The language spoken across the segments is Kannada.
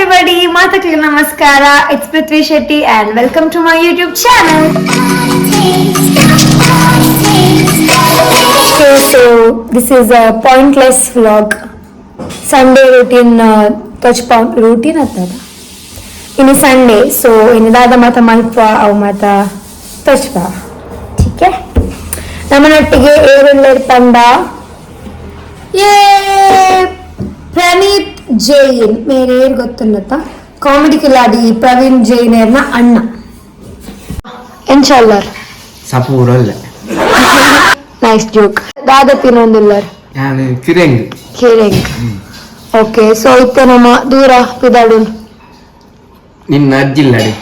everybody, Matakli Namaskara. It's Prithvi Shetty and welcome to my YouTube channel. Okay, so this is a pointless vlog. Sunday routine touch point routine atada. In Sunday, so in dada mata malpa aw mata touch pa. ठीक है? ನಮ್ಮನೊಟ್ಟಿಗೆ ಏರೆಲ್ಲರ ತಂಡ ಪ್ರಣೀತ್ ಜೈನ್ ಮೇರೇರ್ ಗೊತ್ತಲ್ಲತ್ತ ಕಾಮಿಡಿ ಕಿಲಾಡಿ ಪ್ರವೀಣ್ ಜೈನೇರ್ನ ಅಣ್ಣ ಇನ್ಶಾಲ್ಲರ್ ಸಪೂರಲ್ಲ ನೈಸ್ ಜೋಕ್ ದಾದಪಿನೊಂದುಲ್ಲರ್ ನಾನು ಕಿರೆಂಗ್ ಓಕೆ ಸೊ ಇತ್ತ ನಮ್ಮ ದೂರ ಪಿದಾಡು ನಿನ್ನ ಅಜ್ಜಿಲ್ಲಡಿ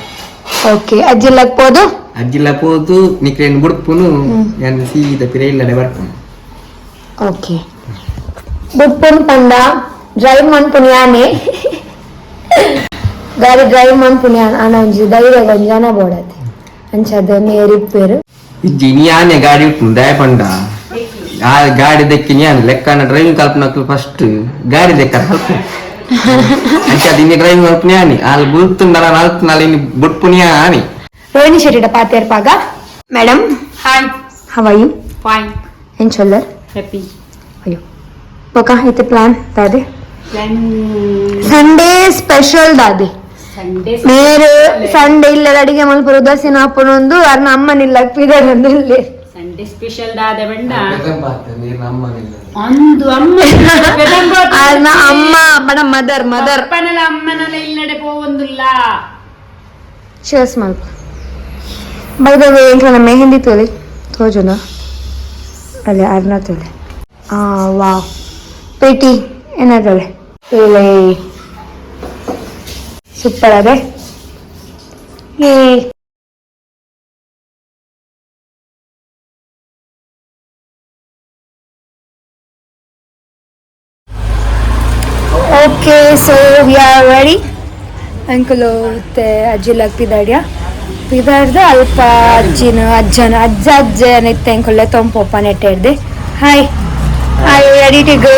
ಓಕೆ ಅಜ್ಜಿಲ್ಲಕ್ ಪೋದು ಅಜ್ಜಿಲ್ಲ ಪೋದು ನಿಕ್ರೇನ್ ಬುಡ್ಪುನು ನಾನು ಸೀದಾ ಪಿರೆ ಇಲ್ಲಡೆ ಬರ್ಪುನು ಓಕೆ ಬುಡ್ಪುನ್ ಪಂಡ ಡ್ರೈವ್ ಮಾಡ್ಪುನ್ ಯಾನೆ ಗಾಡಿ ಡ್ರೈವ್ ಮಾಡ್ಪುನ್ ಯಾನ್ ಅಣ್ಣ ಒಂಜಿ ಧೈರ್ಯ ಗೊಂಜಾನ ಬೋಡತ್ತೆ ಅಂಚದ ನೇರಿಪ್ಪೇರು ಇಜ್ಜಿ ನೀ ಆನೆ ಗಾಡಿ ಉಟ್ಟು ದಯ ಪಂಡ ಆ ಗಾಡಿ ದೆಕ್ಕಿ ನೀ ಲೆಕ್ಕನ ಡ್ರೈವಿಂಗ್ ಕಲ್ಪನಕ್ಲು ಫಸ್ಟ್ ಗಾಡಿ ದೆಕ್ಕ ಸ್ವಲ್ಪ ಅಂಚದ ಇನ್ನು ಡ್ರೈವಿಂಗ್ ಕಲ್ಪನೆ ಆನಿ ಅಲ್ಲಿ ಬುಡ್ತುಂಡಲ ನಾಲ್ಕು ಇನ್ನು ಬುಡ್ಪುನಿಯ ಆನಿ ರೋಹಿಣಿ ಶೆಟ್ಟಿಡ ಪಾತೇರ್ ಪಾಗ madam hi how are you fine ಇನ್ಶಾಲ್ಲರ್ ಹ್ಯಾಪಿ ಅಯ್ಯೋ ಬೊಕ ಇತ್ತೆ ಪ್ಲಾನ್ ದಾದೆ ಪ್ಲಾನ್ ಸಂಡೇ ಸ್ಪೆಷಲ್ ದಾದೆ ಸಂಡೇ ಮೇರೆ ಸಂಡೇ ಇಲ್ಲ ಅಡಿಗೆ ಮಲ್ಪರು ಉದಾಸೀನ ಹಾಪನೊಂದು ಅರ್ನ ಅಮ್ಮನಿಲ್ಲ ಪಿದರೊಂದು ಇಲ್ಲಿ ಸಂಡೇ ಸ್ಪೆಷಲ್ ದಾದ ಬಂಡ ಒಂದು ಅಮ್ಮ ಅರ್ನ ಅಮ್ಮ ಬಡ ಮದರ್ ಅಪ್ಪನಲ್ಲ ಅಮ್ಮನಲ್ಲ ಇಲ್ಲಡೆ ಪೋವೊಂದುಲ್ಲ ಶೇರ್ಸ್ ಮಲ್ಪ ಬೈದವೆ ಎಂಕ್ಲನ ಮೆಹಂದಿ ತೋಲಿ ತೋಜುನ ಅಲ್ಲೇ ಅರ್ನ ತೋಲೆ ವಾವ್ ಪೇಟಿ ಏನಾದಳೆ ಇಲ್ಲಿ ಸೂಪರ್ ಅದೇ ಏ okay so we are ready uncle ಮತ್ತೆ ಅಜ್ಜಿ ಪಿದಾಡ್ಯ ಪಿದಾಡ್ದೆ ಅಲ್ಪ ಅಜ್ಜನ ಇತ್ತೆ ಅಂಕುಲ್ಲೆ ತೊಂಪೊಪ್ಪ ನೆಟ್ಟಿಡ್ದೆ hi hi ready to go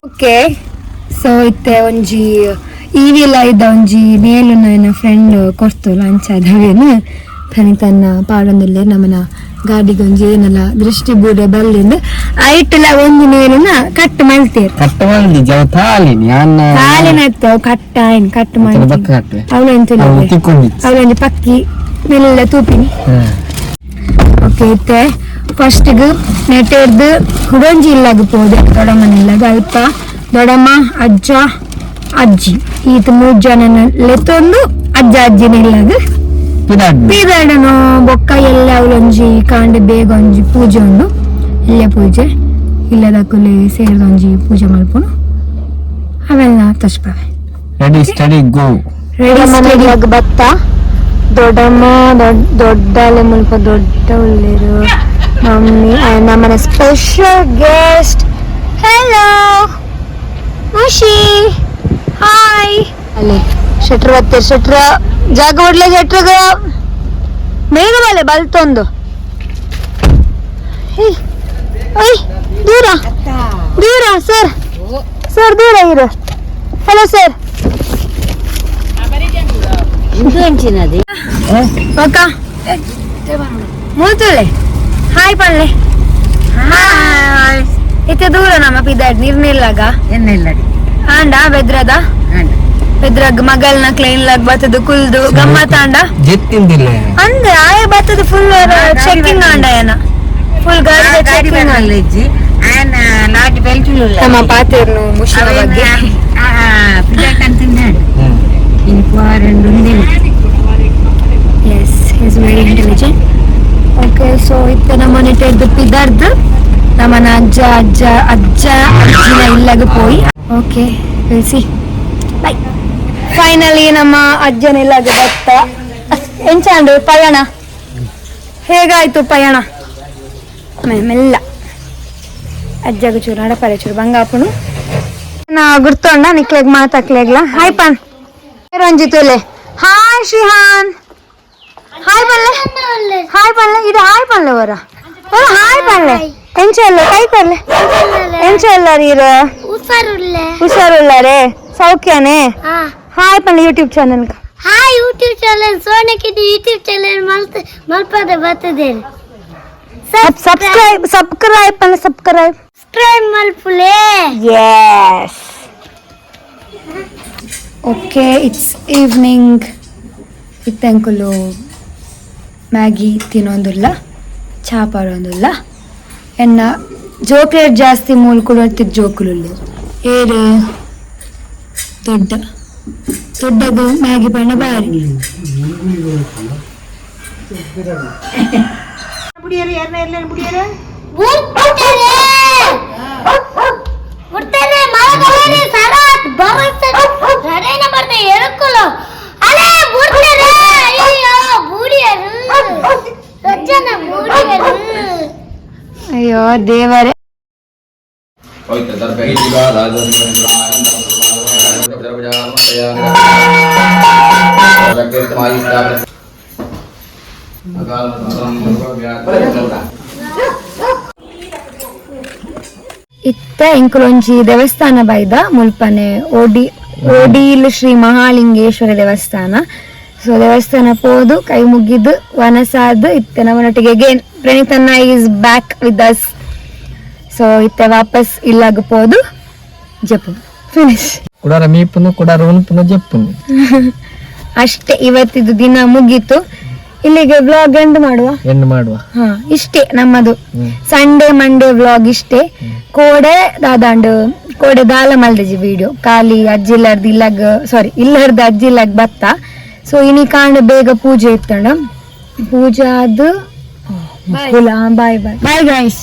okay so ಇತ್ತೆ ಒಂಜಿ ಈವಿಲ ಇದ್ದ ಒಂಜಿ ಮೇಲು ನನ್ನ ಫ್ರೆಂಡ್ ಕೊಡ್ತಲ್ಲ ಅಂಚದವೇನು ತನ್ನ ಪಾಡೊಂದಿಲ್ಲ ನಮ್ಮನ ಗಾಡಿಗೆ ಒಂಜಿ ಏನಲ್ಲ ದೃಷ್ಟಿ ಬೂಡೆ ಬಲ್ಲಿಂದ ಐಟಲ್ಲ ಒಂದು ನೇರನ ಕಟ್ ಮಾಡ್ತೀರಿ ಕಟ್ ಮಾಡಿ ಅವಳೊಂದು ಪಕ್ಕಿ ಮೆಲ್ಲ ತೂಪಿನಿ ಓಕೆ ಇತ್ತೆ ಫಸ್ಟ್ಗೆ ನೆಟ್ಟಿಡ್ದು ಹುಡಂಜಿ ಇಲ್ಲಾಗ ಪೋದೆ ದೊಡ್ಡಮ್ಮನಿಲ್ಲಾಗ ಅಲ್ಪ ದೊಡ್ಡಮ್ಮ ಅಜ್ಜ ಅಜ್ಜಿ ಈತ 3 ಜನನ ಲೆತ್ತೊಂದು ಅಜ್ಜಿನ ಇಲ್ಲಾಗ ಪೀದಾಡನು ಬೊಕ್ಕ ಎಲ್ಲ ಅವಳೊಂಜಿ ಕಾಂಡೆ ಬೇಗ ಒಂಜಿ ಪೂಜೆ ಉಂಡು ಇಲ್ಲೇ ಪೂಜೆ ಇಲ್ಲದ ಕುಲೆ ಸೇರಿದ ಒಂಜಿ ಪೂಜೆ ಮಲ್ಪುನು ಅವೆಲ್ಲ ತಚ್ಪಾವೆ ರೆಡಿ ಭತ್ತ ದೊಡ್ಡಮ್ಮ ದೊಡ್ಡಲೆ ಮುಲ್ಪ ದೊಡ್ಡ ಒಳ್ಳೆರು ಮಮ್ಮಿ ನಮ್ಮನ ಸ್ಪೆಷಲ್ ಗೆಸ್ಟ್ ಹೆಲೋ ಮುಷಿ ಹಾಯ್ ಅಲ್ಲಿ ಶೆಟ್ರ್ ಬತ್ತೀರಿ ಶೆಟ್ರ ಜಾಗ ಒಡ್ಲೆ ಶೆಟ್ರಗ ಬೇಗ ಬಲೆ ಬಲ್ತೊಂದು ದೂರ ಸರ್ ದೂರ ಇರು ಹಲೋ ಸರ್ ಅಕ್ಕ ಮೂತುಲೆ ಹಾಯ್ ಪಲ್ಲೆ ಹಾಯ್ ಇತ್ತೆ ದೂರ ನಮ್ಮ ಪಿದಾಡ್ ನಿರ್ನಿಲ್ಲಾಗ ಎನ್ನೆಲ್ಲಡಿ ಆಂಡ ಬೆದ್ರಗ್ ಮಗಲ್ನ ಕ್ಲೈನ್ ಲಾಗ್ ಬತ್ತದು ಕುಲ್ದು ಗಮ್ಮತ್ ಆಂಡ ಅಂದ್ರೆ ಆಯ ಬತ್ತದು ಫುಲ್ ಚೆಕಿಂಗ್ ಆಂಡ ಏನ ಫುಲ್ ಗಾಡಿ ಚೆಕಿಂಗ್ ನಮ್ಮ ಪಾತೇರ್ನು ಮುಷಿನ ಬಗ್ಗೆ yes is very intelligent okay so ಇತ್ತ ನಮ್ಮ ನೆಟ್ಟಿದ್ದು ಪಿದಾರ್ದು ನಮ್ಮನ ಅಜ್ಜಿನ ಇಲ್ಲಾಗ ಪೋಯಿ ಓಕೆ ಸಿ ಬೈ ಫೈನಲಿ ನಮ್ಮ ಅಜ್ಜನ ಇಲ್ಲಾಗ ಬತ್ತ ಎಂಚಾಂಡು ಪಯಣ ಹೇಗಾಯ್ತು ಪಯಣ ಮೆಲ್ಲ ಅಜ್ಜಗ ಚೂರು ಹಡಪರೆ ಚೂರು ಬಂಗಾಪುನು ನಾ ಗುರ್ತೊಂಡ ನಿಕ್ಲೆಗ್ ಮಾತಾಕ್ಲೆಗ್ಲ ಹಾಯ್ ಪನ್ ರಂಜಿತುಲೆ ಹಾಯ್ ಶ್ರೀಹಾನ್ ಹಾಯ್ ಪನ್ಲೆ ಇದು ಹಾಯ್ ಪನ್ಲೆ ವರ ಹಾಯ್ ಪನ್ಲೆ ಎಂಚಲ್ಲ ಕೈ ಕೊರ್ಲೆ ಎಂಚೆಲ್ಲರೀರ ಹುಷಾರುಳ್ಳಾರೆ ಸೌಖ್ಯನೇ ಹಾಯ್ ಪಂಡ YouTube channel hi YouTube channel ಸೋನಕಿದು ಯೂಟ್ಯೂಬ್ ಚಾನಲ್ ಮಲ್ಪದ ಬರ್ತದೆ ಸಬ್ಸ್ಕ್ರೈಬ್ ಸಬ್ಸ್ಕ್ರೈಬ್ ಮಲ್ಪುಲೆ ಯೆಸ್ ಓಕೆ ಇಟ್ಸ್ ಈವ್ನಿಂಗ್ ಇತ್ತಂಕುಲು ಮ್ಯಾಗಿ ತಿನ್ನೊಂದುಲ್ಲ ಚಾ ಪಾಡೊಂದುಲ್ಲ ಎನ್ನ ಜೋಕ್ಲೇಟ್ ಜಾಸ್ತಿ ಮೂಲ್ ಕೊಡೋತ್ತಿದ್ದ ಜೋಕುಲು ಏರು ದೊಡ್ಡದು ಮ್ಯಾಗಿ ಬಣ್ಣ ಬಾರಿ ಮುಡ್ತೇನೆ ಮರದವರೆ ಸರಾತ್ ಬರುತ್ತದೆ ರಡೇನ ಬರ್ತೆ ಎಳಕುಲು ಅಲೆ ಮುಡ್ತೇನೆ ಅಯ್ಯೋ ಬೂಡಿಯರು ಸಜ್ಜನ ಬೂಡಿಯರು ಅಯ್ಯೋ ದೇವರೇ ಇತ್ತ ಇಂಕುಲೊಂಜಿ ದೇವಸ್ಥಾನ ಬೈದ ಮುಲ್ಪನೆ ಓಡಿಲ್ ಶ್ರೀ ಮಹಾಲಿಂಗೇಶ್ವರ ದೇವಸ್ಥಾನ. ಸೊ ದೇವಸ್ಥಾನ ಪೋದು ಕೈ ಮುಗಿದು ವನಸಾದ್ ಇತ್ತೆ ನಮ್ಮನೊಟ್ಟಿಗೆ ಅಗೇನ್ ಪ್ರಣೀತನ್ನ is back with us. So ಇತ್ತೆ ವಾಪಸ್ ಇಲ್ಲಾಗ ಪೋದು ಜಪ್ಪು ಫಿನಿಶ್ ಕುಡಾರ ಮೀಪುನು ಕುಡಾರ ಉನ್ಪುನು ಜಪ್ಪುನು ಅಷ್ಟೇ. ಇವತ್ತಿದು ದಿನ ಮುಗೀತು, ಇಲ್ಲಿಗೆ ವ್ಲಾಗ್ ಎಂಡ್ ಮಾಡುವ. ಹಾ ಇಷ್ಟೇ ನಮ್ಮದು ಸಂಡೇ ಮಂಡೇ ವ್ಲಾಗ್ ಇಷ್ಟೇ. ಕೋಡೆ ದಾಲ ಮಲ್ದಜಿ ವಿಡಿಯೋ ಖಾಲಿ ಅಜ್ಜಿಲ್ಲರ್ದು ಇಲ್ಲರ್ದು ಅಜ್ಜಿಲ್ಲಾಗ ಬತ್ತ. ಸೊ ಇನಿ ಕಾಂಡ ಬೇಗ ಪೂಜೆ ಇತ್ತಂಡ ಪೂಜೆ ಆದ ಬಾಯ್ ಗೈಸ್.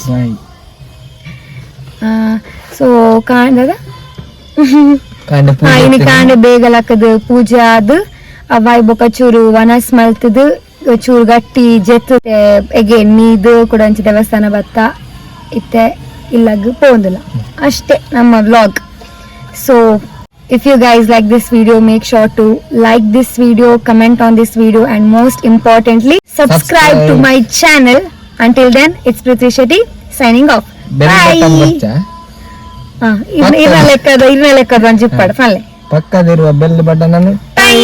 ಸೊ ಕಾಂಡದ ಇನಿ ಕಾಂಡ ಬೇಗ ಲಕ್ಕದ ಪೂಜೆ ಆದ ಅವಾಯ್ ಬೊಕ ಚೂರು ವನಸ್ ಮಲ್ತದ ಚೂರು ಗಟ್ಟಿ ಜೆತ್ತು ಎಗೇನ್ ನೀದು ಕೂಡ ದೇವಸ್ಥಾನ ಬತ್ತ ಇತ್ತೆ ಇಲ್ಲಾಗ ಪೋಂದಿಲ್ಲ ಅಷ್ಟೇ ನಮ್ಮ vlog. So if you guys like this video, make sure to like this video, comment on this video, and most importantly subscribe to my channel. Until then, it's Prithvi Shetty signing off. Bye. ಇರ್ನ ಲೆಕ್ಕದ ಒಂಜಿ ಪಡ ಫಲ್ಲೆ ಪಕ್ಕದಿರುವ ಬೆಲ್ ಬಟನ್ ಅನ್ನು Bye.